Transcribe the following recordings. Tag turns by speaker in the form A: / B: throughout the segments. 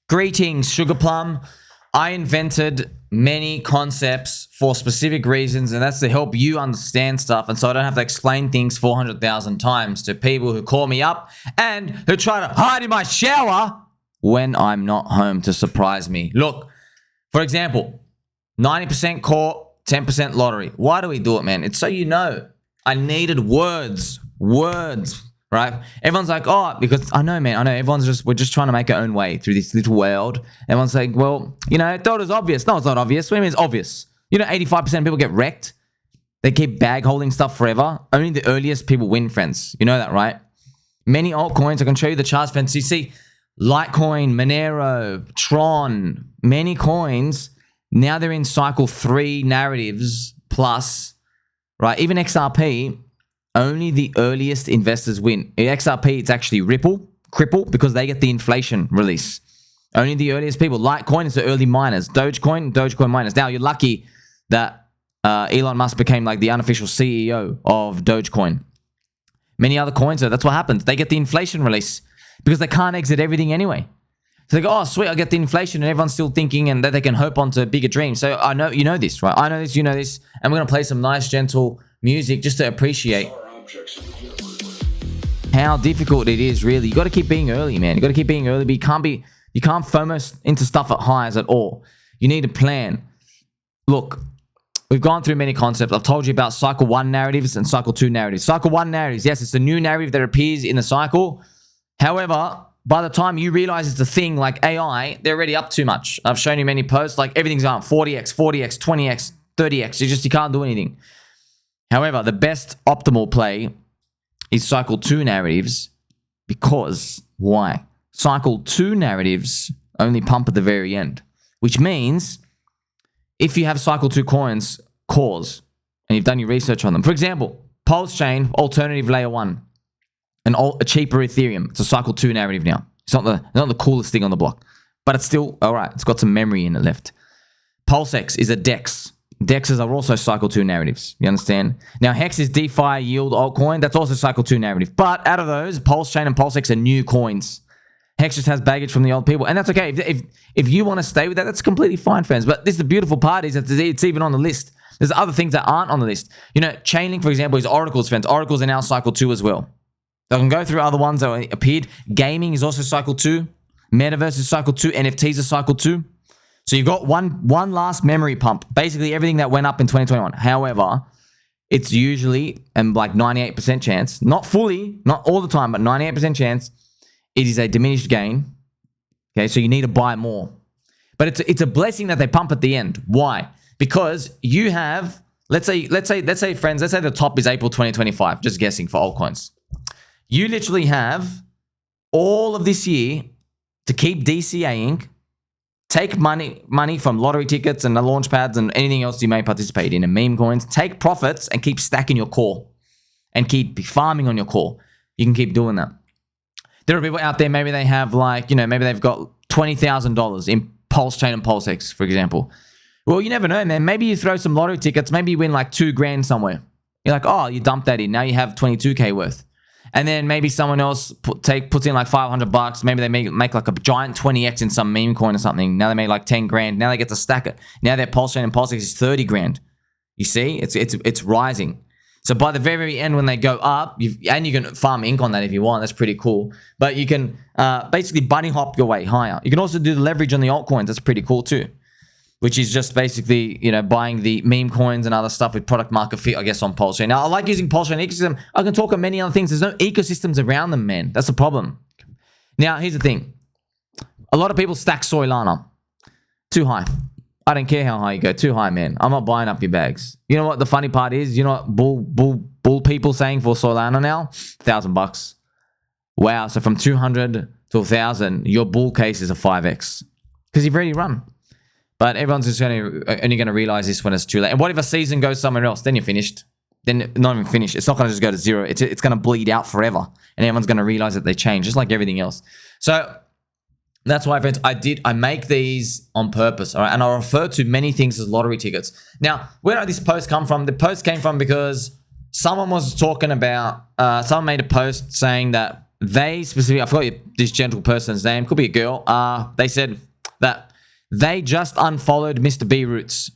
A: Greetings, Sugar Plum. I invented many concepts for specific reasons, and that's to help you understand stuff, and so I don't have to explain things 400,000 times to people who call me up and who try to hide in my shower when I'm not home to surprise me. Look, for example, 90% core, 10% lottery. Why do we do it, man? It's so you know. I needed words, right? Everyone's like, oh, because I know, man, I know we're just trying to make our own way through this little world. Everyone's like, well, you know, I thought it was obvious. No, it's not obvious. What do you mean it's obvious? You know, 85% of people get wrecked. They keep bag holding stuff forever. Only the earliest people win, friends. You know that, right? Many altcoins, I can show you the charts, friends. You see Litecoin, Monero, Tron, many coins, now they're in cycle 3 narratives plus, right? Even XRP, only the earliest investors win. In XRP, it's actually Cripple, because they get the inflation release. Only the earliest people. Litecoin is the early miners. Dogecoin miners. Now, you're lucky that Elon Musk became like the unofficial CEO of Dogecoin. Many other coins, that's what happens. They get the inflation release because they can't exit everything anyway. So they go, oh, sweet, I get the inflation, and everyone's still thinking and that they can hope onto bigger dreams. So I know, you know this, right? I know this, you know this, and we're going to play some nice, gentle music just to appreciate how difficult it is, really. You got to keep being early, man. You got to keep being early, but you can't FOMO into stuff at highs at all. You need a plan. Look, we've gone through many concepts. I've told you about cycle 1 narratives and cycle 2 narratives. Cycle 1 narratives, yes, it's a new narrative that appears in the cycle. However, by the time you realize it's a thing like AI, they're already up too much. I've shown you many posts, like everything's on 40x, 20x, 30x. You can't do anything. However, the best optimal play is cycle 2 narratives, because why? Cycle 2 narratives only pump at the very end, which means if you have cycle 2 coins, cores, and you've done your research on them. For example, Pulse Chain, alternative layer 1. A cheaper Ethereum. It's a cycle 2 narrative now. It's not the coolest thing on the block, but it's still all right. It's got some memory in it left. PLSX is a DEX. DEXs are also cycle 2 narratives. You understand? Now, Hex is DeFi yield altcoin. That's also cycle 2 narrative. But out of those, Pulse Chain and PulseX are new coins. Hex just has baggage from the old people, and that's okay. If you want to stay with that, that's completely fine, friends. But this is the beautiful part, is that it's even on the list. There's other things that aren't on the list. You know, Chainlink, for example, is Oracle's, friends. Oracle's are now cycle 2 as well. I can go through other ones that appeared. Gaming is also cycle 2. Metaverse is cycle 2. NFTs are cycle 2. So you've got one last memory pump. Basically everything that went up in 2021. However, it's usually, and like 98% chance, not fully, not all the time, but 98% chance, it is a diminished gain. Okay, so you need to buy more. But it's a blessing that they pump at the end. Why? Because you have, let's say, friends, let's say the top is April 2025, just guessing for altcoins. You literally have all of this year to keep DCAing, take money from lottery tickets and the launch pads and anything else you may participate in, and meme coins, take profits and keep stacking your core and keep farming on your core. You can keep doing that. There are people out there, maybe they have like, you know, maybe they've got $20,000 in Pulse Chain and PulseX, for example. Well, you never know, man. Maybe you throw some lottery tickets, maybe you win like $2,000 somewhere. You're like, oh, you dump that in. Now you have 22K worth. And then maybe someone else puts in like $500. Maybe they make like a giant 20x in some meme coin or something. Now they make like 10 grand. Now they get to stack it. Now their Pulse Chain and PulseX is 30 grand. You see, it's rising. So by the very end, when they go up, and you can farm ink on that if you want. That's pretty cool. But you can basically bunny hop your way higher. You can also do the leverage on the altcoins. That's pretty cool too. Which is just basically, you know, buying the meme coins and other stuff with product market fit, I guess, on Pulse Chain. Now, I like using Pulse Chain ecosystem. I can talk on many other things. There's no ecosystems around them, man. That's the problem. Now, here's the thing. A lot of people stack Solana. Too high. I don't care how high you go. Too high, man. I'm not buying up your bags. You know what the funny part is? You know what bull people saying for Solana now? $1,000. Wow. So from 200 to 1,000, your bull case is a 5x. Because you've already run. But everyone's just only going to realize this when it's too late. And what if a season goes somewhere else? Then you're finished. Then not even finished. It's not going to just go to zero. It's going to bleed out forever. And everyone's going to realize that they change, just like everything else. So that's why, friends, I make these on purpose. All right? And I refer to many things as lottery tickets. Now, where did this post come from? The post came from because someone was talking about, someone made a post saying that they specifically, I forgot this gentle person's name, could be a girl. They said that they just unfollowed Mr. B Roots.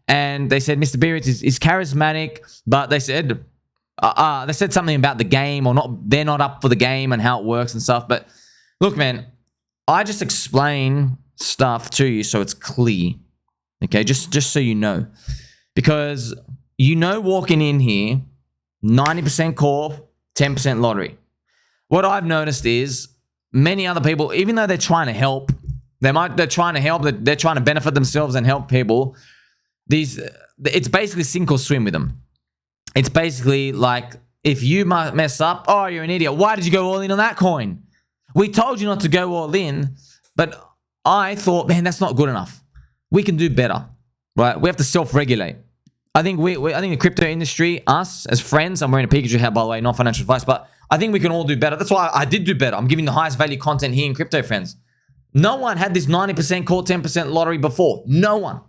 A: And they said Mr. B Roots is charismatic, but they said something about the game or not. They're not up for the game and how it works and stuff. But look, man, I just explain stuff to you so it's clear. Okay, just so you know. Because walking in here, 90% core, 10% lottery. What I've noticed is many other people, even though they're trying to help, they're trying to help, they're trying to benefit themselves and help people. It's basically sink or swim with them. It's basically like, if you mess up, oh, you're an idiot. Why did you go all in on that coin? We told you not to go all in, but I thought, man, that's not good enough. We can do better, right? We have to self-regulate. I think I think the crypto industry, us as friends, I'm wearing a Pikachu hat, by the way, not financial advice, but I think we can all do better. That's why I did do better. I'm giving the highest value content here in crypto, friends. No one had this 90% core, 10% lottery before. No one.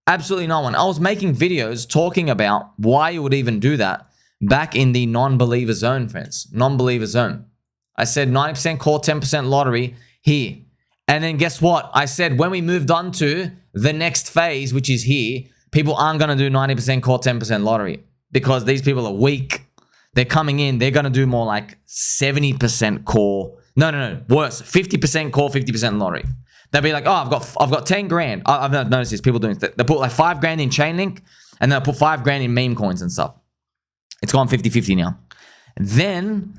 A: Absolutely no one. I was making videos talking about why you would even do that back in the non-believer zone, friends. Non-believer zone. I said 90% core, 10% lottery here. And then guess what? I said when we moved on to the next phase, which is here, people aren't going to do 90% core, 10% lottery because these people are weak. They're coming in. They're going to do more like 70% core. No. Worse. 50% core, 50% lottery. They'll be like, oh, I've got 10 grand. I've noticed this. People doing this. They put like 5 grand in Chainlink and they'll put 5 grand in meme coins and stuff. It's gone 50-50 now. Then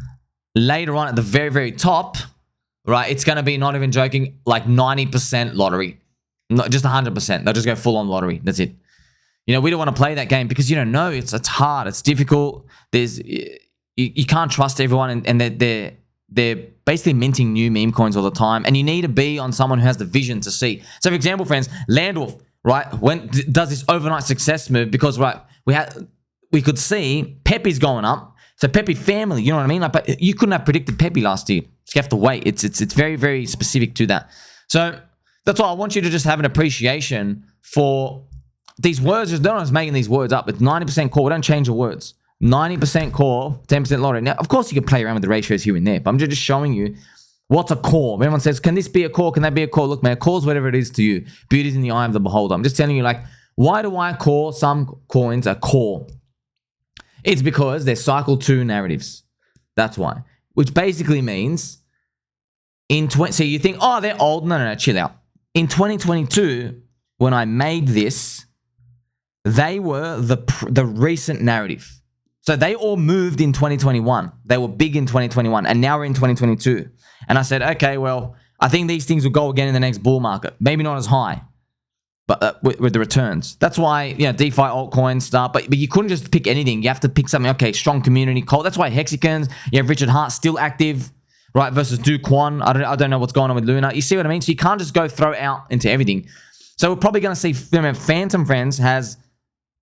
A: later on at the very, very top, right, it's going to be, not even joking, like 90% lottery. Not just 100%. They'll just go full on lottery. That's it. We don't want to play that game because you don't know. It's hard. It's difficult. You can't trust everyone, and they're basically minting new meme coins all the time. And you need to be on someone who has the vision to see. So, for example, friends, Landwolf, right, does this overnight success move because, right, we could see Pepe's going up. So Pepe family, you know what I mean? Like, but you couldn't have predicted Pepe last year. You have to wait. It's very, very specific to that. So that's why I want you to just have an appreciation for these words. Just don't just making these words up. It's 90% core. We don't change the words. 90% core, 10% lottery. Now, of course, you can play around with the ratios here and there, but I'm just showing you what's a core. Everyone says, can this be a core? Can that be a core? Look, man, a core is whatever it is to you. Beauty's in the eye of the beholder. I'm just telling you, like, why do I call some coins a core? It's because they're cycle 2 narratives. That's why. Which basically means so you think, oh, they're old. No, chill out. In 2022, when I made this, they were the recent narrative. So they all moved in 2021. They were big in 2021, and now we're in 2022. And I said, okay, well, I think these things will go again in the next bull market. Maybe not as high, but with the returns. That's why, DeFi altcoins start, but you couldn't just pick anything. You have to pick something, okay, strong community, cold. That's why Hexicans, you have Richard Hart still active, right, versus Do Kwon. I don't know what's going on with Luna. You see what I mean? So you can't just go throw out into everything. So we're probably going to see, Fantom, friends, has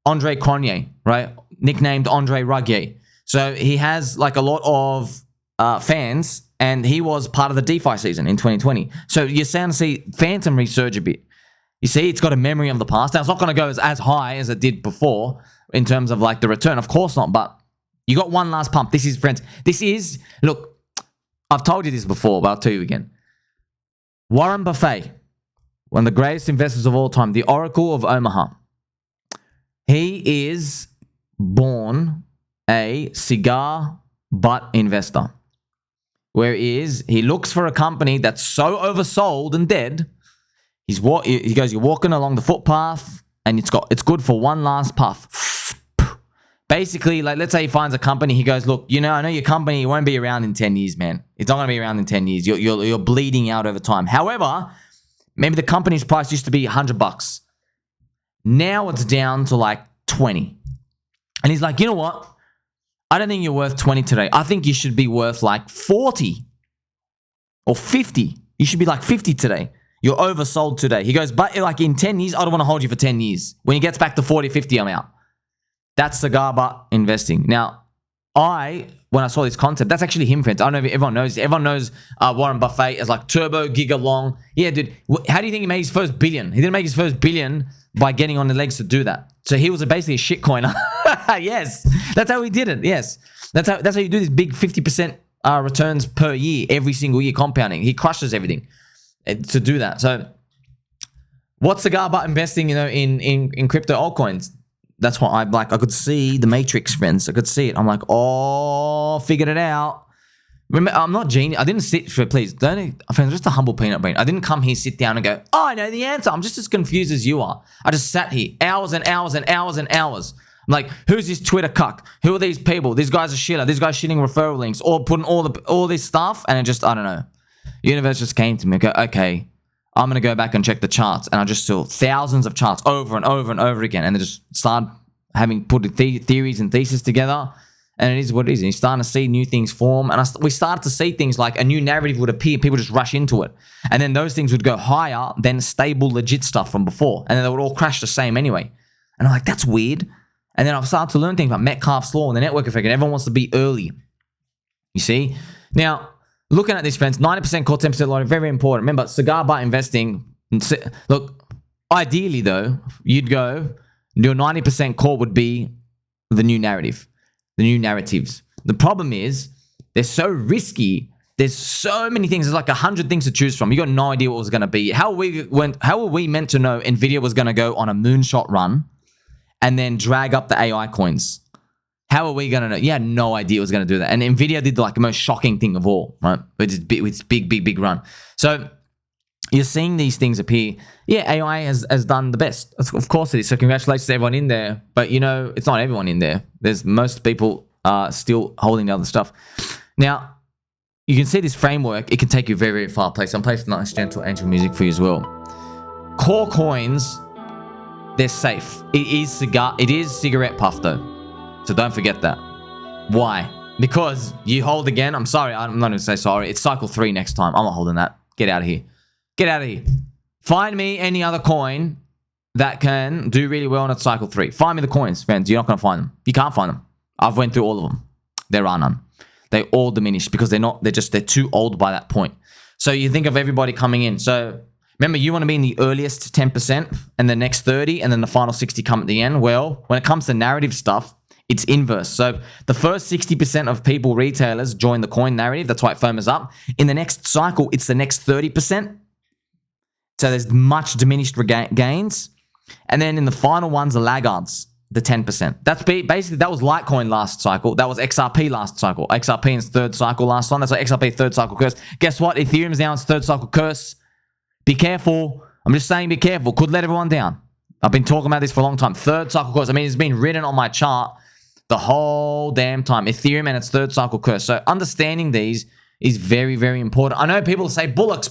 A: Andre Cronje, right? Nicknamed Andre Ruggier. So he has like a lot of fans, and he was part of the DeFi season in 2020. So you're starting to see Fantom resurge a bit. You see, it's got a memory of the past. Now, it's not going to go as high as it did before in terms of like the return. Of course not, but you got one last pump. This is, friends, look, I've told you this before, but I'll tell you again. Warren Buffett, one of the greatest investors of all time, the Oracle of Omaha. He is born a cigar butt investor. Whereas he looks for a company that's so oversold and dead. He goes, you're walking along the footpath and it's good for one last puff. Basically, like, let's say he finds a company. He goes, look, I know your company won't be around in 10 years, man. It's not going to be around in 10 years. You're bleeding out over time. However, maybe the company's price used to be $100. Now it's down to like 20. And he's like, you know what? I don't think you're worth 20 today. I think you should be worth like 40 or 50. You should be like 50 today. You're oversold today. He goes, but like in 10 years, I don't want to hold you for 10 years. When he gets back to 40, 50, I'm out. That's cigar butt investing. Now, when I saw this concept, that's actually him, friends. I don't know if everyone knows. Everyone knows Warren Buffett as like turbo, giga long. Yeah, dude. How do you think he made his first billion? He didn't make his first billion by getting on the legs to do that. So he was basically a shitcoiner. Yes. That's how he did it. Yes. That's how you do this big 50% returns per year, every single year, compounding. He crushes everything to do that. So what's the guy about investing, in crypto altcoins? That's what I'm like. I could see the matrix, friends. I could see it. I'm like, oh, figured it out. Remember, I'm not genius. I didn't sit for, please, friends, just a humble peanut brain. I didn't come here, sit down and go, oh, I know the answer. I'm just as confused as you are. I just sat here hours and hours and hours and hours. I'm like, who's this Twitter cuck? Who are these people? These guys are shitter. These guys shitting referral links or putting all this stuff. And it just, I don't know. The universe just came to me and go, okay, I'm going to go back and check the charts. And I just saw thousands of charts over and over and over again. And they just started putting theories and theses together. And it is what it is. And you're starting to see new things form. And we started to see things like a new narrative would appear. People just rush into it. And then those things would go higher than stable, legit stuff from before. And then they would all crash the same anyway. And I'm like, that's weird. And then I've started to learn things about Metcalfe's law and the network effect. And everyone wants to be early. You see? Now, looking at this, friends, 90% call, 10% lottery, very, very important. Remember, cigar butt investing. Look, ideally, though, you'd go, your 90% call would be the new narrative. The new narratives. The problem is they're so risky. There's so many things. There's like 100 things to choose from. You got no idea what was going to be. How were we meant to know Nvidia was going to go on a moonshot run and then drag up the AI coins? How are we going to know? You had no idea it was going to do that. And Nvidia did the most shocking thing of all, right? With its big run. So you're seeing these things appear. Yeah, AI has done the best. Of course it is. So congratulations to everyone in there. But, it's not everyone in there. There's most people still holding the other stuff. Now, you can see this framework. It can take you very, very far place. I'm playing some nice, gentle angel music for you as well. Core coins, they're safe. It is cigarette puff, though. So don't forget that. Why? Because you hold again. I'm sorry. I'm not going to say sorry. It's cycle 3 next time. I'm not holding that. Get out of here. Get out of here. Find me any other coin that can do really well on its cycle 3. Find me the coins, friends. You're not going to find them. You can't find them. I've went through all of them. There are none. They all diminished because they're too old by that point. So you think of everybody coming in. So remember, you want to be in the earliest 10% and the next 30 and then the final 60 come at the end. Well, when it comes to narrative stuff, it's inverse. So the first 60% of people, retailers, join the coin narrative. That's why it FOMOs up. In the next cycle, it's the next 30%. So there's much diminished gains. And then in the final ones, the laggards, the 10%. That's basically, that was Litecoin last cycle. That was XRP last cycle. XRP in its third cycle last time. That's like XRP third cycle curse. Guess what? Ethereum's now in its third cycle curse. Be careful. I'm just saying be careful. Could let everyone down. I've been talking about this for a long time. Third cycle curse. I mean, it's been written on my chart the whole damn time. Ethereum and its third cycle curse. So understanding these is very, very important. I know people say, bullocks.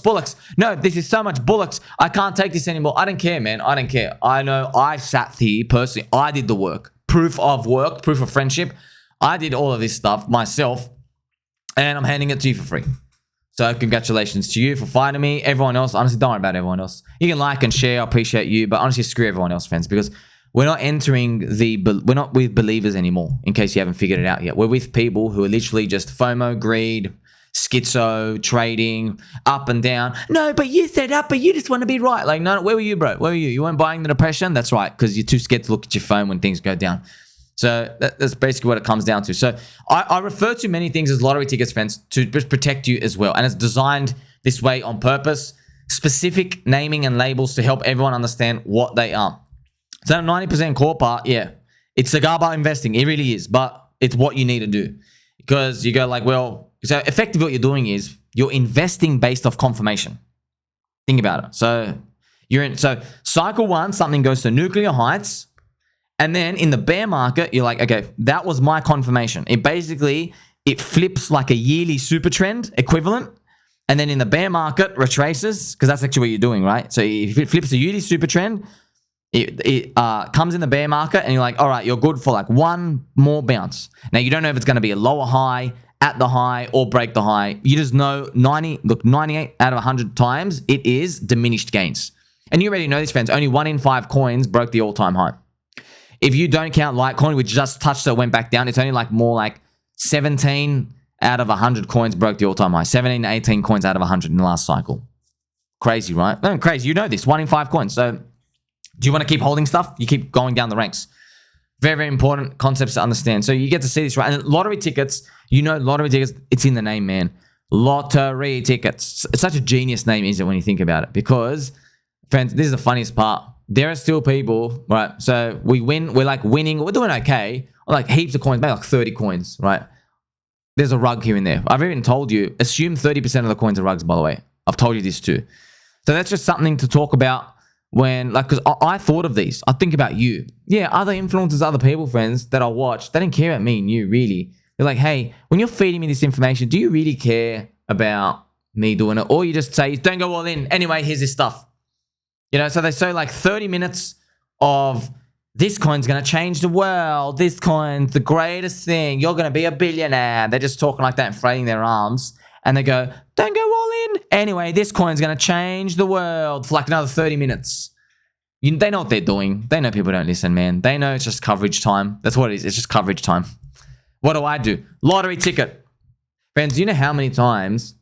A: No, this is so much bullocks. I can't take this anymore. I don't care, man. I don't care. I know I sat here personally. I did the work. Proof of work, proof of friendship. I did all of this stuff myself, and I'm handing it to you for free. So congratulations to you for finding me. Everyone else, honestly, don't worry about everyone else. You can like and share. I appreciate you, but honestly, screw everyone else, friends, because we're not with believers anymore, in case you haven't figured it out yet. We're with people who are literally just FOMO, greed, schizo, trading, up and down. No, but you said up, but you just want to be right. Like, no, where were you, bro? Where were you? You weren't buying the depression? That's right, because you're too scared to look at your phone when things go down. So that's basically what it comes down to. So I refer to many things as lottery tickets, friends, to just protect you as well. And it's designed this way on purpose. Specific naming and labels to help everyone understand what they are. So 90% core part, yeah, it's cigar bar investing. It really is, but it's what you need to do. Because you go like, well, so effectively what you're doing is you're investing based off confirmation. Think about it. So cycle 1, something goes to nuclear heights. And then in the bear market, you're like, okay, that was my confirmation. It flips like a yearly super trend equivalent. And then in the bear market, retraces, because that's actually what you're doing, right? So if it flips a yearly super trend, it comes in the bear market and you're like, all right, you're good for like one more bounce. Now, you don't know if it's going to be a lower high, at the high, or break the high. You just know 98 out of 100 times, it is diminished gains. And you already know this, friends. Only 1 in 5 coins broke the all-time high. If you don't count Litecoin, which just touched it, went back down, it's only like more like 17 out of 100 coins broke the all-time high. 17 to 18 coins out of 100 in the last cycle. Crazy, right? No, crazy. You know this. 1 in 5 coins. So do you want to keep holding stuff? You keep going down the ranks. Very, very important concepts to understand. So you get to see this, right? And lottery tickets, lottery tickets, it's in the name, man. Lottery tickets. It's such a genius name, isn't it, when you think about it? Because, friends, this is the funniest part. There are still people, right? So we win, we're like winning, we're doing okay. Like heaps of coins, maybe like 30 coins, right? There's a rug here and there. I've even told you, assume 30% of the coins are rugs, by the way. I've told you this too. So that's just something to talk about when, like, because I thought of these. I think about you. Yeah, other influencers, other people, friends that I watch, they don't care about me and you, really. They're like, hey, when you're feeding me this information, do you really care about me doing it? Or you just say, don't go all in. Anyway, here's this stuff. So they say like 30 minutes of this coin's going to change the world. This coin's the greatest thing. You're going to be a billionaire. They're just talking like that and flailing their arms. And they go, don't go all in. Anyway, this coin's going to change the world for like another 30 minutes. They know what they're doing. They know people don't listen, man. They know it's just coverage time. That's what it is. It's just coverage time. What do? Lottery ticket. Friends, you know how many times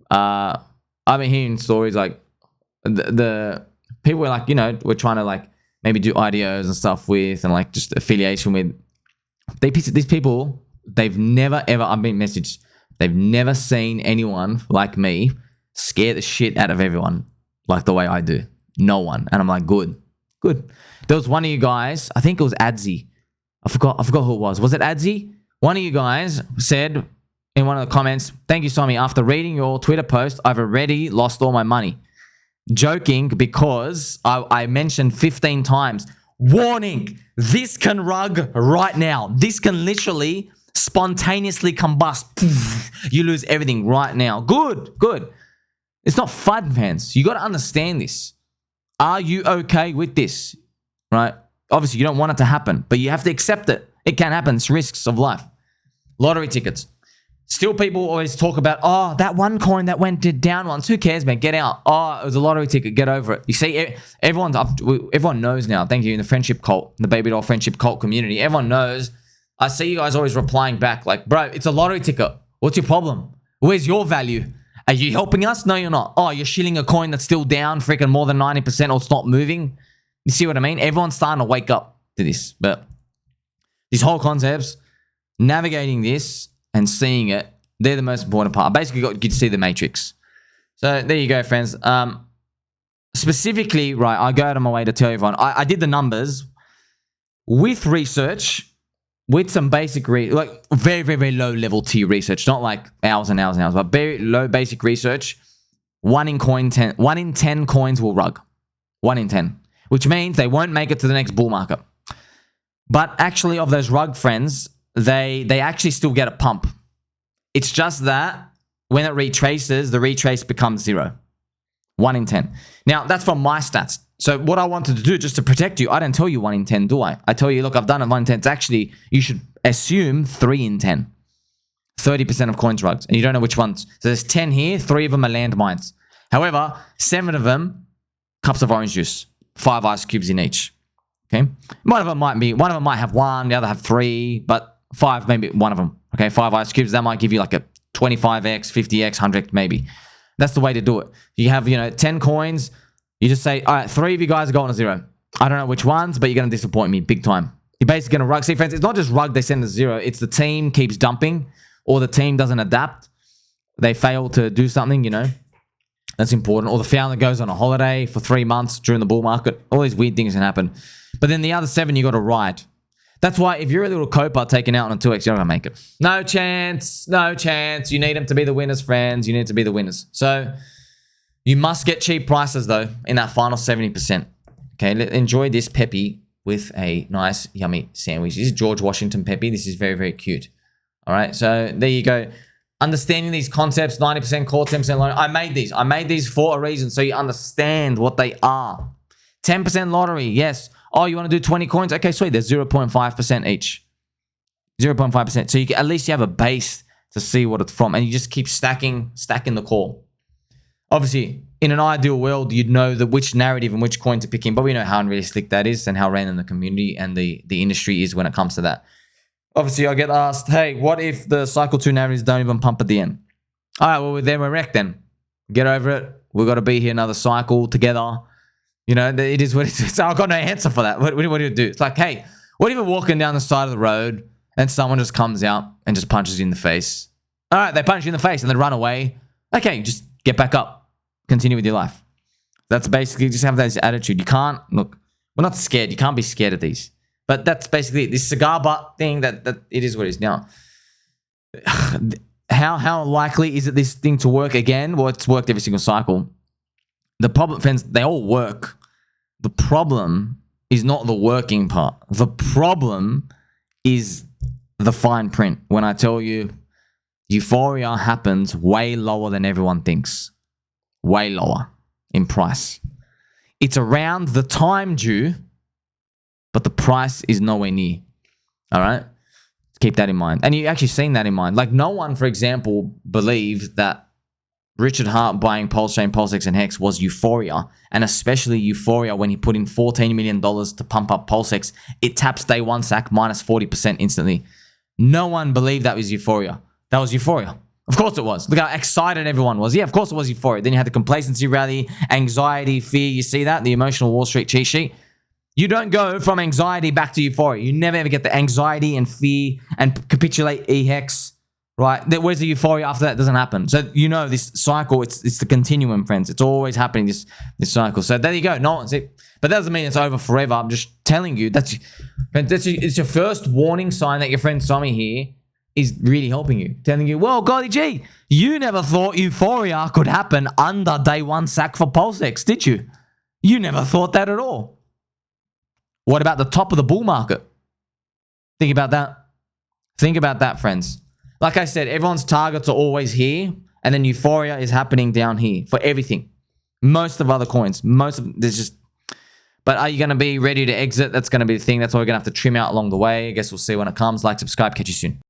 A: I've been hearing stories like the people were like, we're trying to like maybe do IDOs and stuff with and like just affiliation with. These people, they've never ever, I've been messaged, they've never seen anyone like me scare the shit out of everyone like the way I do. No one. And I'm like, good. There was one of you guys, I think it was Adzi. I forgot who it was. Was it Adzi? One of you guys said in one of the comments, thank you, Somi. After reading your Twitter post, I've already lost all my money. Joking because I mentioned 15 times, warning, this can rug right now. This can literally spontaneously combust. You lose everything right now. Good. It's not fun, fans. You got to understand this. Are you okay with this? Right? Obviously, you don't want it to happen, but you have to accept it. It can happen. It's risks of life. Lottery tickets. Still, people always talk about, oh, that one coin that went down once. Who cares, man? Get out. Oh, it was a lottery ticket. Get over it. You see, everyone knows now. Thank you. In the friendship cult, the baby doll friendship cult community, everyone knows. I see you guys always replying back like, bro, it's a lottery ticket. What's your problem? Where's your value? Are you helping us? No, you're not. Oh, you're shilling a coin that's still down freaking more than 90% or it's not moving. You see what I mean? Everyone's starting to wake up to this. But these whole concepts, navigating this and seeing it, they're the most important part. I basically got you to see the matrix. So there you go, friends. Specifically, right, I go out of my way to tell everyone. I did the numbers with research, with some basic, like very, very, very low level tier research, not like hours and hours and hours, but very low basic research. 1 in 10 coins will rug. 1 in 10, which means they won't make it to the next bull market. But actually, of those rug friends, they actually still get a pump. It's just that when it retraces, the retrace becomes 0. 1 in 10. Now, that's from my stats. So what I wanted to do just to protect you, I don't tell you 1 in 10, do I? I tell you, look, I've done it 1 in 10. It's actually, you should assume 3 in 10. 30% of coins rugs. And you don't know which ones. So there's 10 here. 3 of them are landmines. However, 7 of them, cups of orange juice. 5 ice cubes in each. Okay? One of them might have 1, the other have 3, but 5, maybe one of them. Okay? 5 ice cubes, that might give you like a 25x, 50x, 100x maybe. That's the way to do it. You have, 10 coins. You just say, all right, 3 of you guys are going to 0. I don't know which ones, but you're going to disappoint me big time. You're basically going to rug. See, friends, it's not just rug they send to 0. It's the team keeps dumping or the team doesn't adapt. They fail to do something, That's important. Or the founder goes on a holiday for 3 months during the bull market. All these weird things can happen. But then the other 7, you got to ride. That's why if you're a little coper taken out on a 2x, you're not going to make it. No chance. No chance. You need them to be the winners, friends. You need to be the winners. So you must get cheap prices, though, in that final 70%. Okay, enjoy this Peppy with a nice, yummy sandwich. This is George Washington Peppy. This is very, very cute. All right, so there you go. Understanding these concepts, 90% call, 10% loan. I made these for a reason, so you understand what they are. 10% lottery, yes. Oh, you want to do 20 coins? Okay, sweet. There's 0.5% each. 0.5%. So at least you have a base to see what it's from. And you just keep stacking the call. Obviously, in an ideal world, you'd know which narrative and which coin to pick in. But we know how unrealistic that is and how random the community and the industry is when it comes to that. Obviously, I get asked, hey, what if the cycle 2 narratives don't even pump at the end? All right, well, then we're wrecked then. Get over it. We've got to be here another cycle together. It is what it is. So I've got no answer for that. What do you do? It's like, hey, What if you're walking down the side of the road and someone just comes out and just punches you in the face? All right, they punch you in the face and then run away. Okay, just get back up. Continue with your life. That's basically just have this attitude. You can't, look, we're not scared. You can't be scared of these. But that's basically it. This cigar butt thing, that it is what it is. Now, how likely is it this thing to work again? Well, it's worked every single cycle. The problem, friends, they all work. The problem is not the working part. The problem is the fine print. When I tell you Euphoria happens way lower than everyone thinks. Way lower in price. It's around the time due, but the price is nowhere near. All right? Keep that in mind. And you actually seen that in mind. Like, no one, for example, believed that Richard Hart buying PulseChain, PulseX, and Hex was Euphoria, and especially Euphoria when he put in $14 million to pump up PulseX. It taps day one sack minus 40% instantly. No one believed that was Euphoria. That was Euphoria. Of course it was. Look how excited everyone was. Yeah, of course it was Euphoria. Then you had the complacency rally, anxiety, fear. You see that? The emotional Wall Street cheat sheet. You don't go from anxiety back to Euphoria. You never ever get the anxiety and fear and capitulate EHEX, right? Where's the Euphoria after that? It doesn't happen. So you know this cycle, it's the continuum, friends. It's always happening, this cycle. So there you go. No one's it. But that doesn't mean it's over forever. I'm just telling you, it's your first warning sign that your friend Tommy here is really helping you. Telling you, well, golly gee, you never thought Euphoria could happen under day one sack for PulseX, did you? You never thought that at all. What about the top of the bull market? Think about that. Think about that, friends. Like I said, everyone's targets are always here, and then Euphoria is happening down here for everything. Most of other coins. There's just... But are you going to be ready to exit? That's going to be the thing. That's what we're going to have to trim out along the way. I guess we'll see when it comes. Like, subscribe. Catch you soon.